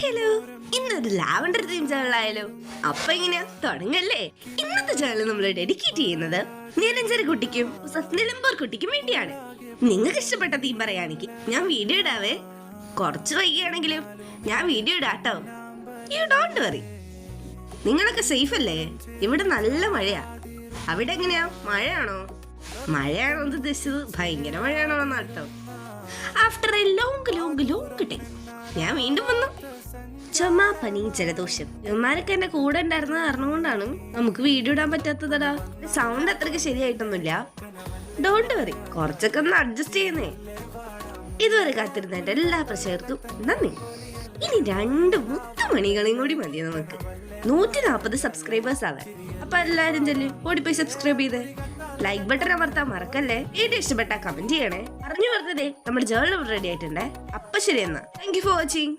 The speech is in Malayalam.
ഹലോ, ഇന്നൊരു ലാവണ്ടർ തീം ചാനലായാലോ? അപ്പൊ ഇങ്ങനെ തുടങ്ങല്ലേ. ഇന്നത്തെ ചാനൽ നമ്മൾ ഡെഡിക്കേറ്റ് ചെയ്യുന്നത് നിരഞ്ജന കുട്ടിക്കും നിലമ്പൂർ കുട്ടിക്കും വേണ്ടിയാണ്. നിങ്ങൾക്ക് ഇഷ്ടപ്പെട്ട തീം പറയുകയാണെങ്കിൽ ഞാൻ വീഡിയോ ഇടാവേ. കുറച്ച് വൈകിയാണെങ്കിലും ഞാൻ വീഡിയോ ഇടാട്ടോ. You don't worry. നിങ്ങളൊക്കെ സേഫ് അല്ലേ? ഇവിടെ നല്ല മഴയാ. അവിടെ എങ്ങനെയാ? മഴയാണോ? മഴയാണോ എന്ന് ഉദ്ദേശിച്ചത് ഭയങ്കര മഴയാണോ എന്നാട്ടോ. After a long long long time ഞാൻ വീണ്ടും വന്നു. ചുമ, പനി, ജലദോഷം ഇവന്മാരൊക്കെ എന്റെ കൂടെ ഉണ്ടായിരുന്ന കാരണം കൊണ്ടാണ് നമുക്ക് വീഡിയോ ഇടാൻ പറ്റാത്തതടാ. സൗണ്ട് അത്രയ്ക്ക് ശരിയായിട്ടൊന്നുമില്ല. ഡോണ്ട് വറി, കുറച്ചൊക്കെ ഒന്ന് അഡ്ജസ്റ്റ് ചെയ്യുന്നേ. ഇതുവരെ കാത്തിരുന്ന എന്റെ എല്ലാ പ്രേക്ഷകർക്കും നന്ദി. ഇനി 2 മുത്തുമണികളെയും കൂടി മതി നമുക്ക് 140 സബ്സ്ക്രൈബേഴ്സ് ആവാൻ. അപ്പൊ എല്ലാരും ചെല്ലി ഓടിപ്പോയി സബ്സ്ക്രൈബ് ചെയ്തേ. ലൈക്ക് ബട്ടൺ അമർത്താൻ മറക്കല്ലേ. വീഡിയോ ഇഷ്ടപ്പെട്ടാ കമന്റ് ചെയ്യണേ. പറഞ്ഞു പറഞ്ഞതേ നമ്മുടെ ജേർണൽ റെഡി ആയിട്ടുണ്ടേ. അപ്പൊ ശരി എന്നാ, താങ്ക് യു ഫോർ വാച്ചിങ്.